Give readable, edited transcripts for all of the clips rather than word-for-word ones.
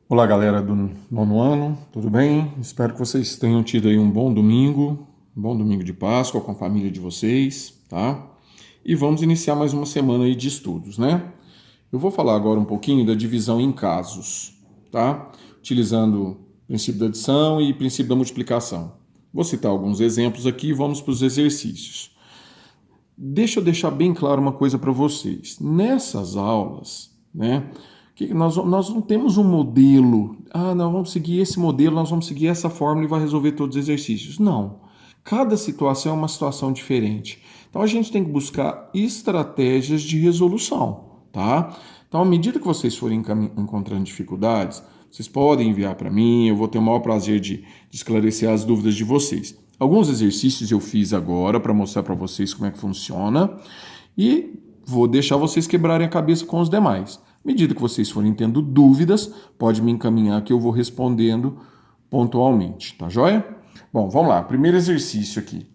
Olá, galera do nono ano, tudo bem? Espero que vocês tenham tido aí um bom domingo de Páscoa com a família de vocês, tá? E vamos iniciar mais uma semana aí de estudos, né? Eu vou falar agora um pouquinho da divisão em casos, tá? Utilizando o princípio da adição e princípio da multiplicação. Vou citar alguns exemplos aqui e vamos para os exercícios. Deixa eu deixar bem claro uma coisa para vocês. Nessas aulas, né? Que nós não temos um modelo. Nós vamos seguir esse modelo, nós vamos seguir essa fórmula e vai resolver todos os exercícios. Não. Cada situação é uma situação diferente. Então a gente tem que buscar estratégias de resolução, tá? Então, à medida que vocês forem encontrando dificuldades, vocês podem enviar para mim, eu vou ter o maior prazer de esclarecer as dúvidas de vocês. Alguns exercícios eu fiz agora para mostrar para vocês como é que funciona e vou deixar vocês quebrarem a cabeça com os demais. À medida que vocês forem tendo dúvidas, pode me encaminhar que eu vou respondendo pontualmente, tá joia? Bom, vamos lá. Primeiro exercício aqui.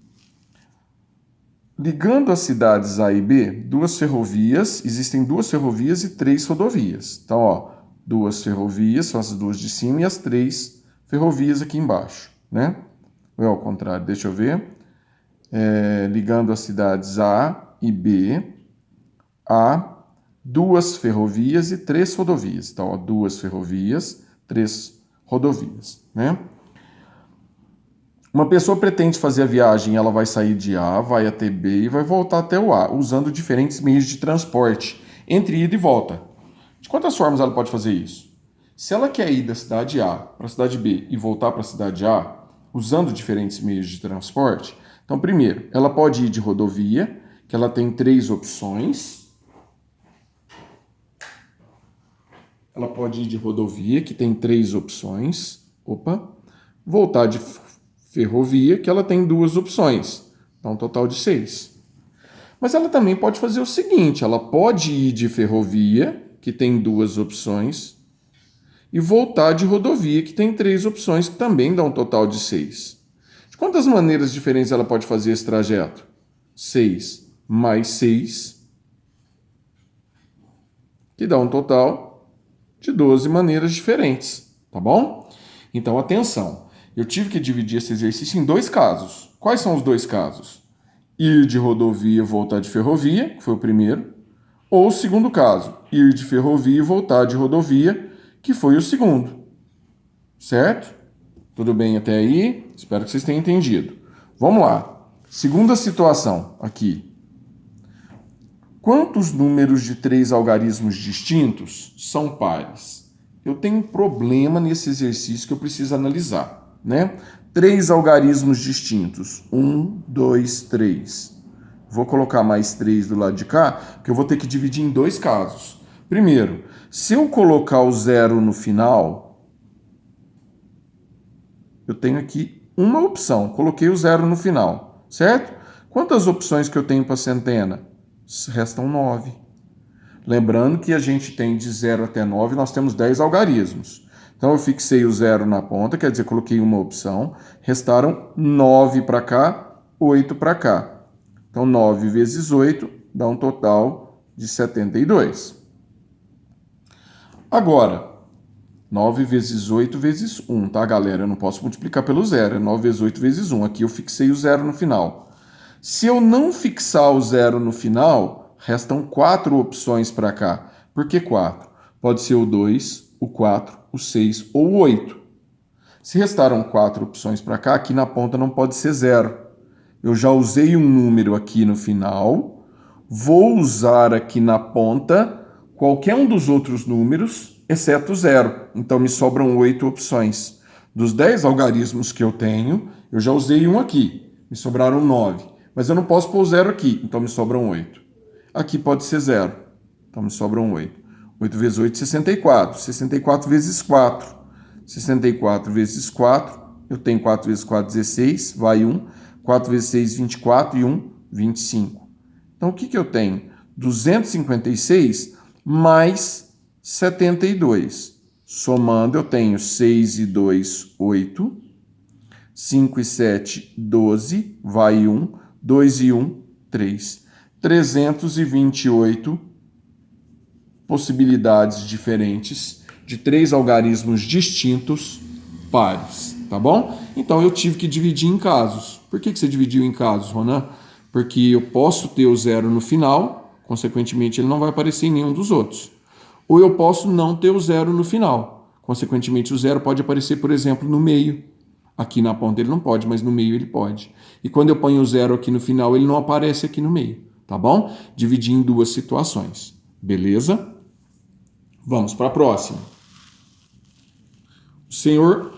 Ligando as cidades A e B, existem duas ferrovias e 3 rodovias. Então, ó, duas ferrovias, são as duas de cima, e as 3 ferrovias aqui embaixo, né? Ou ao contrário, deixa eu ver. Ligando as cidades A e B, há 2 ferrovias e 3 rodovias. Então, ó, 2 ferrovias, 3 rodovias, né? Uma pessoa pretende fazer a viagem, ela vai sair de A, vai até B e vai voltar até o A, usando diferentes meios de transporte, entre ida e volta. De quantas formas ela pode fazer isso? Se ela quer ir da cidade A para a cidade B e voltar para a cidade A, usando diferentes meios de transporte, então, primeiro, ela pode ir de rodovia, que ela tem 3 opções. Ela pode ir de rodovia, que tem 3 opções. Voltar de ferrovia, que ela tem 2 opções. Dá um total de 6. Mas ela também pode fazer o seguinte: ela pode ir de ferrovia, que tem 2 opções, e voltar de rodovia, que tem 3 opções, que também dá um total de 6. De quantas maneiras diferentes ela pode fazer esse trajeto? 6 mais 6, que dá um total de 12 maneiras diferentes, tá bom? Então, atenção. Eu tive que dividir esse exercício em 2 casos. Quais são os 2 casos? Ir de rodovia e voltar de ferrovia, que foi o primeiro. Ou o segundo caso, ir de ferrovia e voltar de rodovia, que foi o segundo. Certo? Tudo bem até aí? Espero que vocês tenham entendido. Vamos lá. Segunda situação aqui. Quantos números de 3 algarismos distintos são pares? Eu tenho um problema nesse exercício que eu preciso analisar, né? 3 algarismos distintos. 1, 2, 3. Vou colocar mais 3 do lado de cá, que eu vou ter que dividir em 2 casos. Primeiro, se eu colocar o 0 no final, eu tenho aqui uma opção. Coloquei o 0 no final, certo? Quantas opções que eu tenho para centena? Restam 9. Lembrando que a gente tem de 0 até 9, nós temos 10 algarismos. Então eu fixei o 0 na ponta, quer dizer, coloquei uma opção. Restaram 9 para cá, 8 para cá. Então 9 vezes 8 dá um total de 72. Agora, 9 vezes 8 vezes 1, tá, galera? Eu não posso multiplicar pelo 0, é 9 vezes 8 vezes 1. Aqui eu fixei o 0 no final. Se eu não fixar o 0 no final, restam 4 opções para cá. Por que 4? Pode ser o 2, o 4, o 6 ou o 8. Se restaram 4 opções para cá, aqui na ponta não pode ser 0. Eu já usei um número aqui no final, vou usar aqui na ponta qualquer um dos outros números, exceto 0. Então me sobram 8 opções. Dos 10 algarismos que eu tenho, eu já usei um aqui, me sobraram 9. Mas eu não posso pôr 0 aqui, então me sobram 8. Aqui pode ser 0, então me sobram 8. 8 vezes 8, 64. 64 vezes 4. 64 vezes 4, eu tenho 4 vezes 4, 16, vai 1. 4 vezes 6, 24 e 1, 25. Então, o que eu tenho? 256 mais 72. Somando, eu tenho 6 e 2, 8. 5 e 7, 12, vai 1. 2 e 1, 3. 328 possibilidades diferentes de 3 algarismos distintos pares, tá bom? Então eu tive que dividir em casos. Por que você dividiu em casos, Ronan? Porque eu posso ter o zero no final, consequentemente ele não vai aparecer em nenhum dos outros. Ou eu posso não ter o zero no final, consequentemente o zero pode aparecer, por exemplo, no meio. Aqui na ponta ele não pode, mas no meio ele pode. E quando eu ponho o zero aqui no final, ele não aparece aqui no meio, tá bom? Dividi em duas situações, beleza? Vamos para a próxima. O senhor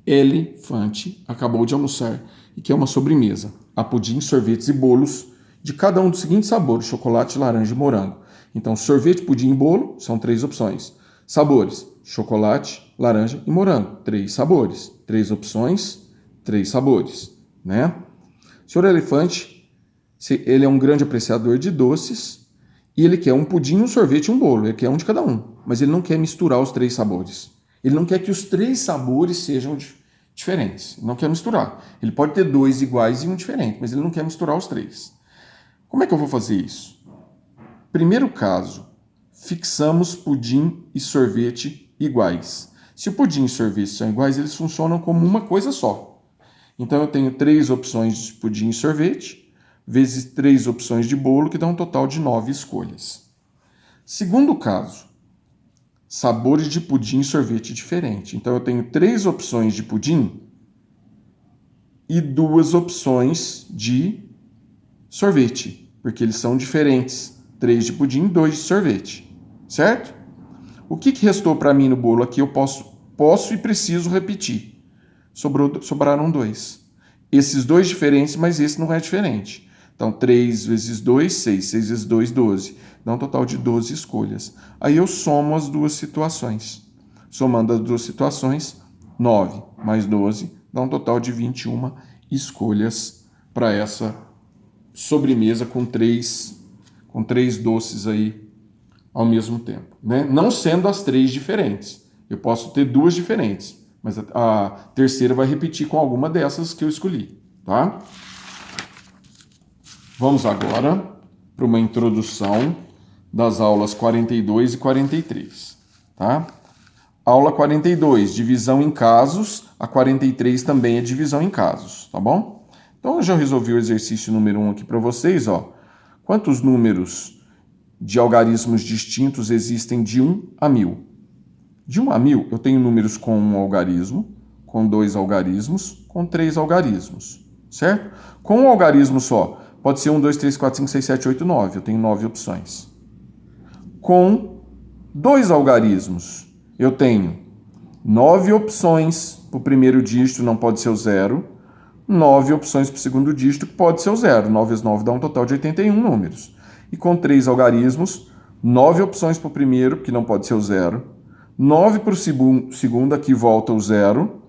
Elefante acabou de almoçar e quer uma sobremesa. Há pudim, sorvetes e bolos de cada um dos seguintes sabores: chocolate, laranja e morango. Então, sorvete, pudim e bolo são 3 opções. Sabores: chocolate, laranja e morango. 3 sabores. 3 opções, 3 sabores, né? O senhor Elefante, ele é um grande apreciador de doces e ele quer um pudim, um sorvete e um bolo. Ele quer um de cada um, mas ele não quer misturar os 3 sabores. Ele não quer que os 3 sabores sejam diferentes. Ele não quer misturar. Ele pode ter 2 iguais e um diferente, mas ele não quer misturar os 3. Como é que eu vou fazer isso? Primeiro caso, fixamos pudim e sorvete iguais. Se o pudim e sorvete são iguais, eles funcionam como uma coisa só. Então eu tenho 3 opções de pudim e sorvete, vezes 3 opções de bolo, que dá um total de 9 escolhas. Segundo caso, sabores de pudim e sorvete diferente. Então eu tenho 3 opções de pudim e 2 opções de sorvete, porque eles são diferentes. 3 de pudim, 2 de sorvete, certo? O que restou para mim no bolo aqui? Eu posso e preciso repetir. Sobraram 2. Esses 2 diferentes, mas esse não é diferente. Então, 3 vezes 2, 6. 6 vezes 2, 12. Dá um total de 12 escolhas. Aí eu somo as duas situações. Somando as duas situações, 9 mais 12, dá um total de 21 escolhas para essa sobremesa com três doces aí ao mesmo tempo, né? Não sendo as 3 diferentes. Eu posso ter 2 diferentes, mas a terceira vai repetir com alguma dessas que eu escolhi, tá? Vamos agora para uma introdução das aulas 42 e 43, tá? Aula 42, divisão em casos. A 43 também é divisão em casos, tá bom? Então eu já resolvi o exercício número 1 aqui para vocês, ó. Quantos números de algarismos distintos existem de 1 a 1000? De 1 a 1000, eu tenho números com 1 algarismo, com 2 algarismos, com 3 algarismos, certo? Com um algarismo só, pode ser 1, 2, 3, 4, 5, 6, 7, 8, 9. Eu tenho 9 opções. Com 2 algarismos, eu tenho 9 opções para o primeiro dígito, não pode ser o 0. 9 opções para o segundo dígito, que pode ser o 0. 9 vezes 9 dá um total de 81 números. E com 3 algarismos, 9 opções para o primeiro, que não pode ser o 0. 9 para o segundo, aqui volta o 0.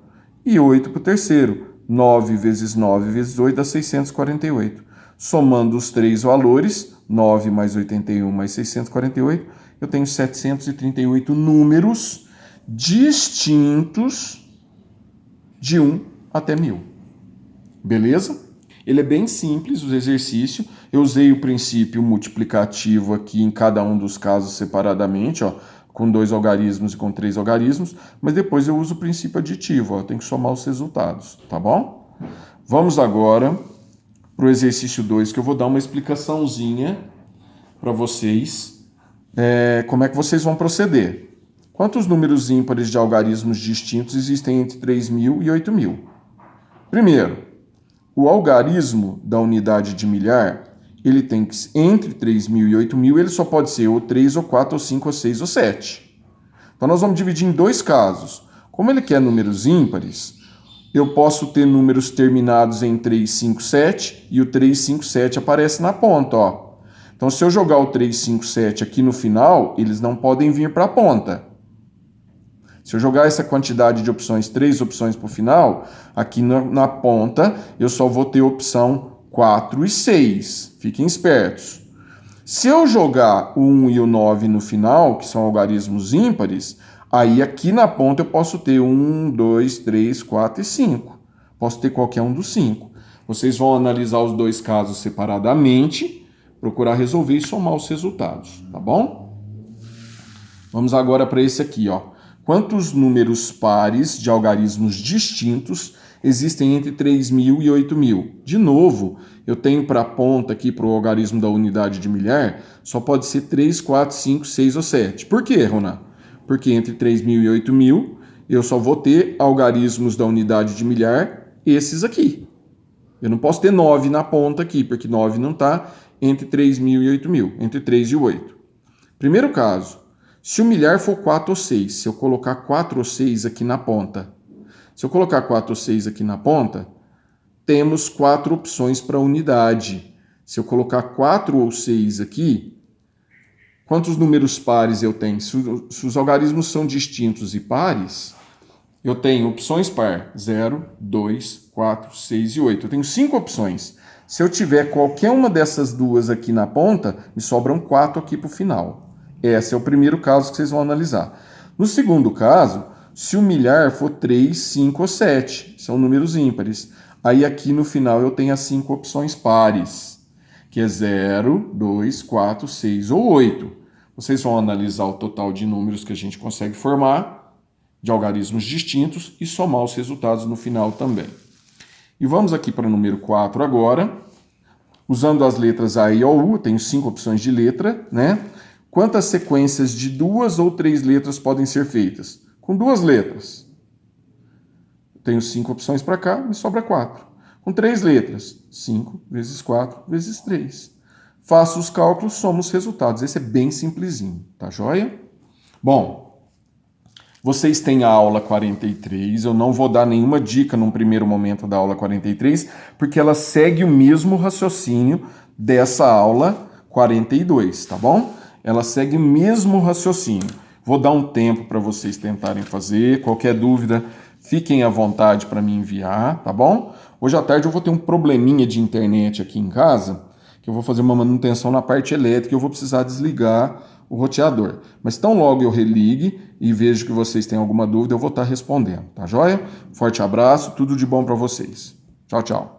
E 8 para o terceiro. 9 vezes 9 vezes 8 dá 648. Somando os 3 valores, 9 mais 81 mais 648, eu tenho 738 números distintos de 1 até 1000. Beleza? Ele é bem simples, o exercício. Eu usei o princípio multiplicativo aqui em cada um dos casos separadamente, ó, com 2 algarismos e com 3 algarismos, mas depois eu uso o princípio aditivo, ó, eu tenho que somar os resultados, tá bom? Vamos agora para o exercício 2, que eu vou dar uma explicaçãozinha para vocês, como é que vocês vão proceder. Quantos números ímpares de algarismos distintos existem entre 3.000 e 8.000? Primeiro, o algarismo da unidade de milhar, ele tem que, entre 3.000 e 8.000, ele só pode ser ou 3, ou 4, ou 5, ou 6, ou 7. Então nós vamos dividir em 2 casos. Como ele quer números ímpares, eu posso ter números terminados em 3, 5, 7, e o 3, 5, 7 aparece na ponta, ó. Então se eu jogar o 3, 5, 7 aqui no final, eles não podem vir para a ponta. Se eu jogar essa quantidade de opções, 3 opções para o final, aqui na ponta eu só vou ter opção 4 e 6. Fiquem espertos. Se eu jogar o 1 e o 9 no final, que são algarismos ímpares, aí aqui na ponta eu posso ter 1, 2, 3, 4 e 5. Posso ter qualquer um dos 5. Vocês vão analisar os 2 casos separadamente, procurar resolver e somar os resultados, tá bom? Vamos agora para esse aqui, ó. quantos números pares de algarismos distintos existem entre 3.000 e 8.000? De novo, eu tenho para a ponta aqui, para o algarismo da unidade de milhar, só pode ser 3, 4, 5, 6 ou 7. Por quê, Ronan? Porque entre 3.000 e 8.000, eu só vou ter algarismos da unidade de milhar, esses aqui. Eu não posso ter 9 na ponta aqui, porque 9 não está entre 3.000 e 8.000, entre 3 e 8. Primeiro caso, se o milhar for 4 ou 6, se eu colocar 4 ou 6 aqui na ponta, se eu colocar 4 ou 6 aqui na ponta, temos 4 opções para unidade. Se eu colocar 4 ou 6 aqui, quantos números pares eu tenho? Se os algarismos são distintos e pares, eu tenho opções par 0, 2, 4, 6 e 8. Eu tenho 5 opções. Se eu tiver qualquer uma dessas duas aqui na ponta, me sobram 4 aqui para o final. Esse é o primeiro caso que vocês vão analisar. No segundo caso, se o milhar for 3, 5 ou 7, são números ímpares. Aí aqui no final eu tenho as 5 opções pares, que é 0, 2, 4, 6 ou 8. Vocês vão analisar o total de números que a gente consegue formar, de algarismos distintos, e somar os resultados no final também. E vamos aqui para o número 4 agora. Usando as letras A, I, O, U, eu tenho 5 opções de letra, né? Quantas sequências de 2 ou 3 letras podem ser feitas? Com 2 letras. Eu tenho 5 opções para cá, me sobra 4. Com 3 letras, 5 vezes 4 vezes 3. Faço os cálculos, somo os resultados. Esse é bem simplesinho, tá joia? Bom, vocês têm a aula 43, eu não vou dar nenhuma dica num primeiro momento da aula 43, porque ela segue o mesmo raciocínio dessa aula 42, tá bom? Ela segue o mesmo raciocínio. Vou dar um tempo para vocês tentarem fazer, qualquer dúvida, fiquem à vontade para me enviar, tá bom? Hoje à tarde eu vou ter um probleminha de internet aqui em casa, que eu vou fazer uma manutenção na parte elétrica e eu vou precisar desligar o roteador. Mas tão logo eu religue e vejo que vocês têm alguma dúvida, eu vou estar respondendo, tá joia? Forte abraço, tudo de bom para vocês. Tchau, tchau.